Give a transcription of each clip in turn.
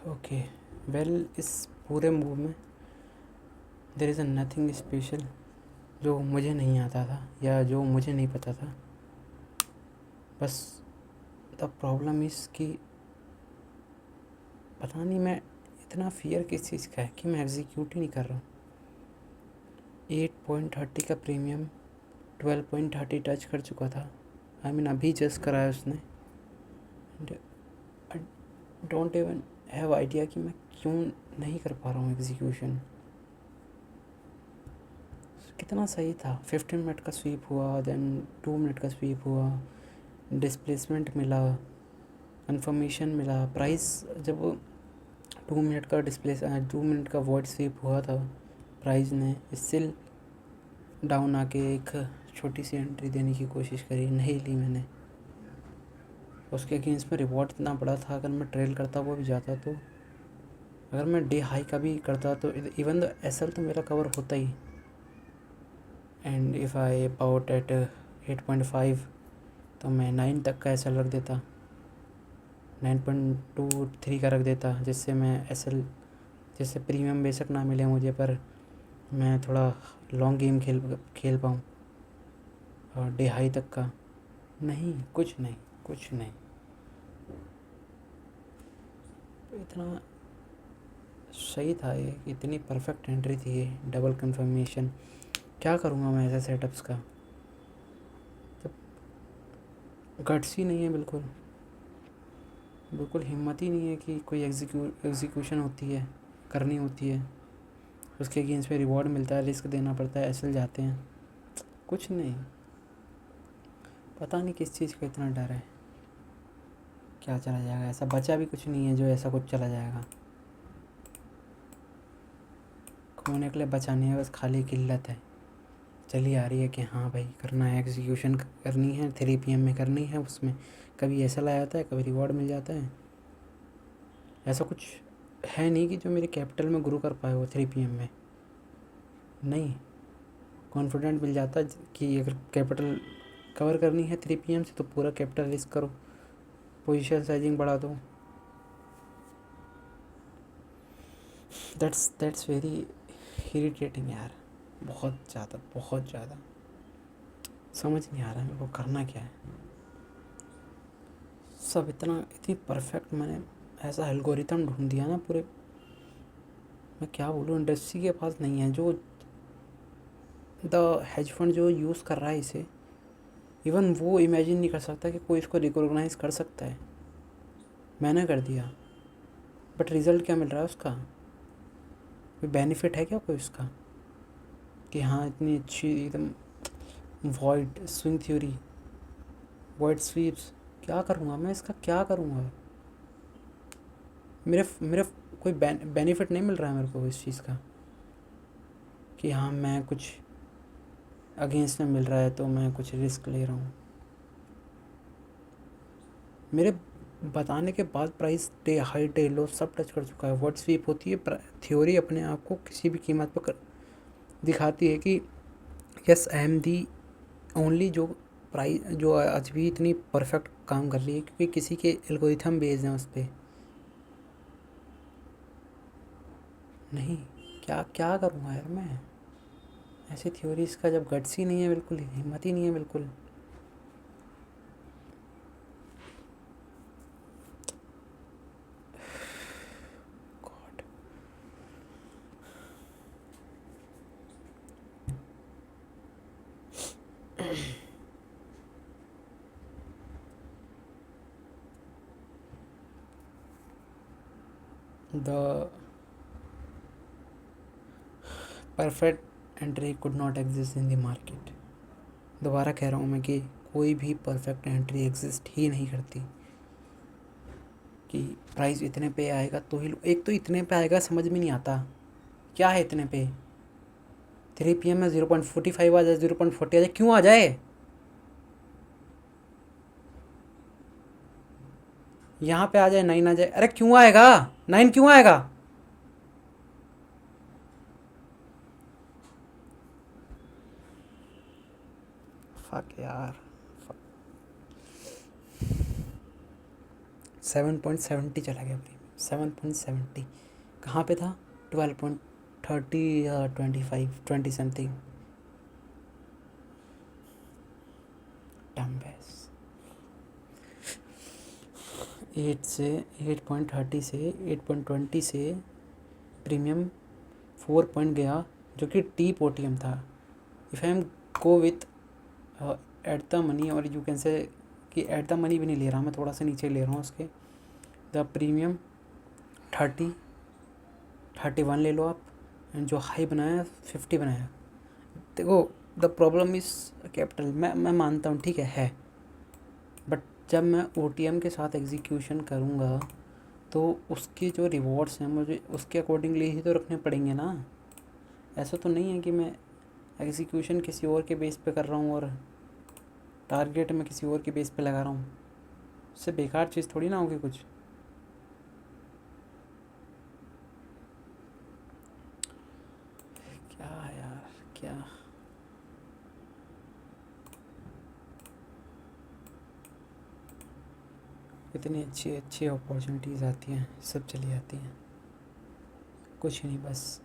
Okay, well इस पूरे move में देयर इज़ नथिंग स्पेशल जो मुझे नहीं आता था या जो मुझे नहीं पता था। बस द प्रॉब्लम इज़ कि पता नहीं मैं इतना फ़ियर किस चीज़ का है कि मैं एग्जीक्यूट ही नहीं कर रहा हूँ। 8.30 का प्रीमियम 12.30 टच कर चुका था। आई मीन अभी जस्ट कराया उसने। I don't even have idea कि मैं क्यों नहीं कर पा रहा हूँ एग्जीक्यूशन। कितना सही था, 15 मिनट का स्वीप हुआ, देन 2 मिनट का स्वीप हुआ, डिस्प्लेसमेंट मिला, कन्फर्मेशन मिला, प्राइस जब 2 मिनट का 2 मिनट का वॉइड स्वीप हुआ था, प्राइस ने स्टिल डाउन आके एक छोटी सी एंट्री देने की कोशिश करी, नहीं ली मैंने। उसके अगेंस्ट में रिवॉर्ड इतना बड़ा था, अगर मैं ट्रेल करता वो भी जाता तो, अगर मैं डे हाई का भी करता तो इवन द एसएल तो मेरा कवर होता ही। And if I about eight 8.5 तो मैं 9 तक का एसएल रख देता, 9.23 का रख देता, जिससे मैं एसएल जिससे प्रीमियम बेशक ना मिले मुझे, पर मैं थोड़ा लॉन्ग गेम खेल पाऊँ। और डे हाई तक का नहीं, कुछ नहीं, कुछ नहीं। इतना सही था ये, इतनी परफेक्ट एंट्री थी ये, डबल कंफर्मेशन। क्या करूँगा मैं ऐसे सेटअप्स का, जब गट्स ही नहीं है, बिल्कुल बिल्कुल हिम्मत ही नहीं है कि कोई एग्जीक्यूशन होती है, करनी होती है, उसके अगेंस्ट में रिवॉर्ड मिलता है, रिस्क देना पड़ता है, एसएल जाते हैं, कुछ नहीं। पता नहीं किस चीज़ का इतना डर है, क्या चला जाएगा। ऐसा बचा भी कुछ नहीं है जो ऐसा कुछ चला जाएगा। खोने के लिए बचाने है बस, खाली किल्लत है चली आ रही है कि हाँ भाई करना है, एग्जीक्यूशन करनी है, 3 PM में करनी है। उसमें कभी ऐसा लाया जाता है, कभी रिवॉर्ड मिल जाता है। ऐसा कुछ है नहीं कि जो मेरे कैपिटल में ग्रो कर पाए वो 3 PM में, नहीं। कॉन्फिडेंट मिल जाता है कि अगर कैपिटल कवर करनी है 3 PM से तो पूरा कैपिटल रिस्क करो, पोजीशन साइजिंग बढ़ा दो। दैट्स वेरी इरिटेटिंग यार, बहुत ज़्यादा, बहुत ज़्यादा। समझ नहीं आ रहा है मेरे को करना क्या है। सब इतनी परफेक्ट मैंने ऐसा एल्गोरिथम ढूंढ दिया ना पूरे, मैं क्या बोलूँ, इंडस्ट्री के पास नहीं है। जो द हेज फंड जो यूज़ कर रहा है इसे, इवन वो इमेजिन नहीं कर सकता कि कोई इसको रिकॉग्नाइज कर सकता है। मैंने कर दिया, बट रिज़ल्ट क्या मिल रहा है उसका, कोई बेनिफिट है क्या कोई उसका, कि हाँ इतनी अच्छी एकदम void swing theory, void sweeps, क्या करूँगा मैं इसका, क्या करूँगा। मेरे मेरे कोई बेनिफिट नहीं मिल रहा है मेरे को इस चीज़ का, कि हाँ मैं कुछ अगेंस्ट में मिल रहा है तो मैं कुछ रिस्क ले रहा हूँ। मेरे बताने के बाद प्राइस डे हाई डे लो सब टच कर चुका है। वर्ड स्वीप होती है, थ्योरी अपने आप को किसी भी कीमत पर दिखाती है कि yes I am the only जो प्राइस जो आज भी इतनी परफेक्ट काम कर रही है, क्योंकि किसी के एल्गोरिथम बेस्ड हैं उस पर। नहीं, क्या क्या करूँगा यार मैं ऐसी थ्योरीज का, जब गट्स ही नहीं है, बिल्कुल हिम्मत ही नहीं है बिल्कुल। God, the perfect entry could not exist in the market. दोबारा कह रहा हूँ मैं कि कोई भी परफेक्ट एंट्री एग्जिस्ट ही नहीं करती, कि प्राइस इतने पे आएगा तो ही, एक तो इतने पे आएगा समझ में नहीं आता क्या है इतने पे। 3 PM में 0.45 आ जाए, 0.40 आ जाए, क्यों आ जाए, यहाँ पे आ जाए 9 आ जाए, अरे क्यों आएगा 9, क्यों आएगा। फक यार, 7.70 चला गया प्रीमियम। 7.70 कहाँ पे था? 12.30 या 25 20 समथिंग। डम्बेस 8.30 से 8.20 से प्रीमियम 4 पॉइंट गया, जो कि टी पोटियम था। If I am go with at the money, और यू कैन से कि एट द मनी भी नहीं ले रहा मैं, थोड़ा सा नीचे ले रहा हूँ उसके। द प्रीमियम 31 ले लो आप, एंड जो हाई बनाया 50 बनाया। देखो द प्रॉब्लम इज़ कैपिटल, मैं मानता हूँ ठीक है, बट जब मैं OTM के साथ एग्जीक्यूशन करूँगा तो उसके जो रिवॉर्ड्स हैं मुझे उसके अकॉर्डिंगली ही तो रखने पड़ेंगे ना। ऐसा तो नहीं है कि मैं एग्जीक्यूशन किसी और के बेस पे कर रहा हूँ और टारगेट मैं किसी और के बेस पे लगा रहा हूँ। उससे बेकार चीज़ थोड़ी ना होगी कुछ। क्या यार क्या, इतनी अच्छी अच्छी अपॉर्चुनिटीज़ आती हैं, सब चली जाती हैं। कुछ नहीं, बस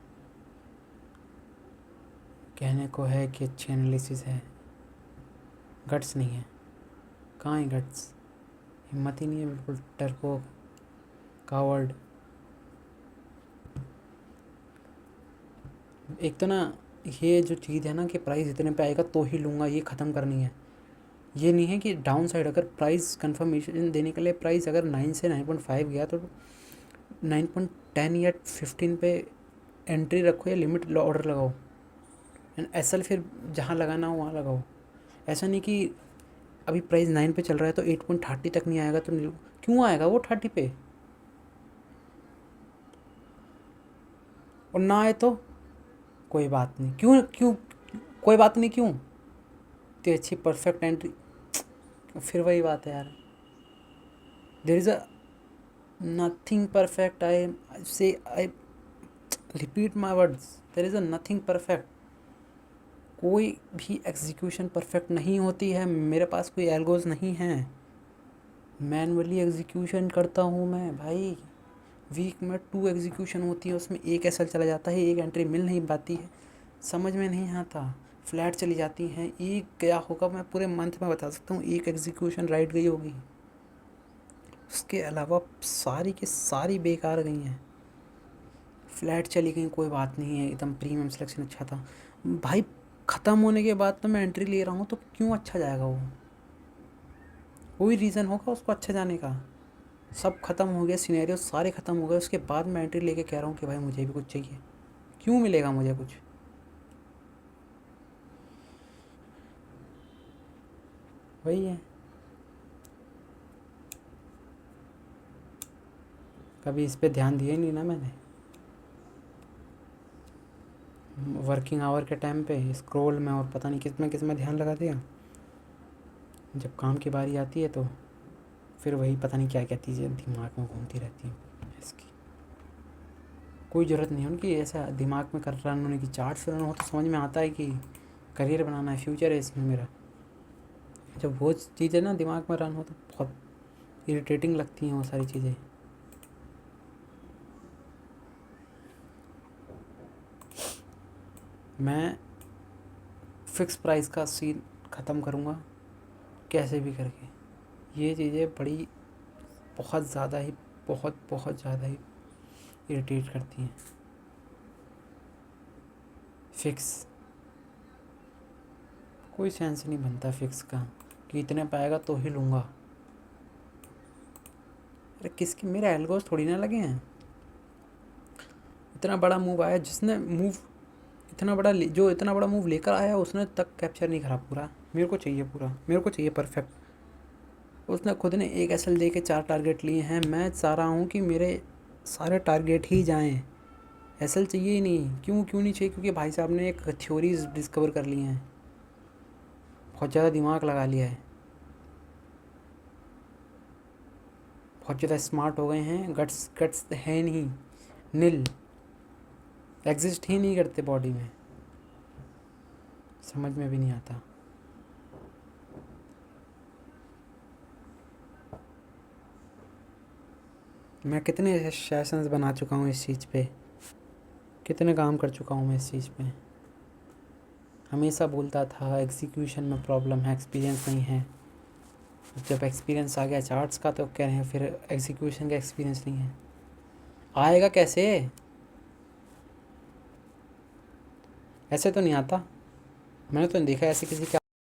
कहने को है कि अच्छी एनालिसिस है, गट्स नहीं है। कहाँ है गट्स? हिम्मत ही नहीं है, बिल्कुल डरपोक, कावर्ड। एक तो ना ये जो चीज़ है ना कि प्राइस इतने पे आएगा तो ही लूँगा, ये ख़त्म करनी है। ये नहीं है कि डाउन साइड अगर प्राइस कंफर्मेशन देने के लिए प्राइस अगर 9 से 9.5 गया तो 9.10 या 15 पे एंट्री रखो या लिमिट ऑर्डर लगाओ, एंड SL फिर जहाँ लगाना हो वहाँ लगाओ। ऐसा नहीं कि अभी प्राइस 9 पे चल रहा है तो 8.30 तक नहीं आएगा तो नहीं, क्यों आएगा वो 30 पे? और ना आए तो कोई बात नहीं, क्यों क्यों कोई बात नहीं क्यों? इतनी अच्छी परफेक्ट एंट्री, फिर वही बात है यार। There is a nothing perfect, I repeat my words, there is a nothing perfect. कोई भी एग्जीक्यूशन परफेक्ट नहीं होती है। मेरे पास कोई एल्गोज नहीं है, मैनुअली एग्जीक्यूशन करता हूँ मैं भाई। वीक में 2 एग्जीक्यूशन होती है, उसमें एक SL चला जाता है, एक एंट्री मिल नहीं पाती है, समझ में नहीं आता, फ्लैट चली जाती हैं। एक गया होगा, मैं पूरे मंथ में बता सकता हूँ एक एग्जीक्यूशन राइट गई होगी, उसके अलावा सारी की सारी बेकार गई हैं। फ्लैट चली गई कोई बात नहीं है, एकदम प्रीमियम सिलेक्शन अच्छा था भाई। ख़त्म होने के बाद तो मैं एंट्री ले रहा हूँ, तो क्यों अच्छा जाएगा वो? कोई रीज़न होगा उसको अच्छा जाने का। सब ख़त्म हो गया, सिनेरियो सारे ख़त्म हो गए, उसके बाद मैं एंट्री लेके कह रहा हूँ कि भाई मुझे भी कुछ चाहिए। क्यों मिलेगा मुझे कुछ? वही है, कभी इस पे ध्यान दिया ही नहीं ना मैंने। वर्किंग आवर के टाइम पे स्क्रॉल में और पता नहीं किस में ध्यान लगा दिया। जब काम की बारी आती है तो फिर वही पता नहीं क्या क्या चीज़ें दिमाग में घूमती रहती हैं। इसकी कोई ज़रूरत नहीं है उनकी, ऐसा दिमाग में कर रन होने की। चार्ट्स रन हो तो समझ में आता है कि करियर बनाना है, फ्यूचर है इसमें मेरा। जब वो चीज़ें ना दिमाग में रन हो तो बहुत इरिटेटिंग लगती हैं वो सारी चीज़ें। मैं फ़िक्स प्राइस का सीन ख़त्म करूँगा कैसे भी करके। ये चीज़ें बड़ी बहुत ज़्यादा ही बहुत ज़्यादा ही इरिटेट करती हैं। फ़िक्स कोई सेंस नहीं बनता फ़िक्स का कि इतने पाएगा तो ही लूँगा। अरे किसके, मेरे एल्गोस थोड़ी ना लगे हैं। इतना बड़ा मूव आया, जिसने मूव इतना बड़ा जो इतना बड़ा मूव लेकर आया उसने तक कैप्चर नहीं करा पूरा। मेरे को चाहिए पूरा, मेरे को चाहिए परफेक्ट। उसने खुद ने एक SL दे के 4 टारगेट लिए हैं, मैं चाह रहा हूँ कि मेरे सारे टारगेट ही जाएँ। SL चाहिए ही नहीं। क्यों क्यों नहीं चाहिए? क्योंकि भाई साहब ने एक थ्योरीज डिस्कवर कर ली हैं, बहुत ज़्यादा दिमाग लगा लिया है, बहुत ज़्यादा स्मार्ट हो गए हैं। गट्स गट्स है नहीं, नील, एग्जिस्ट ही नहीं करते बॉडी में, समझ में भी नहीं आता। मैं कितने सेशंस बना चुका हूँ इस चीज़ पे, कितने काम कर चुका हूँ मैं इस चीज़ पे। हमेशा बोलता था एग्जीक्यूशन में प्रॉब्लम है, एक्सपीरियंस नहीं है। जब एक्सपीरियंस आ गया चार्ट्स का तो कह रहे हैं फिर एग्जीक्यूशन का एक्सपीरियंस नहीं है। आएगा कैसे? ऐसे तो नहीं आता, मैंने तो नहीं देखा ऐसे किसी का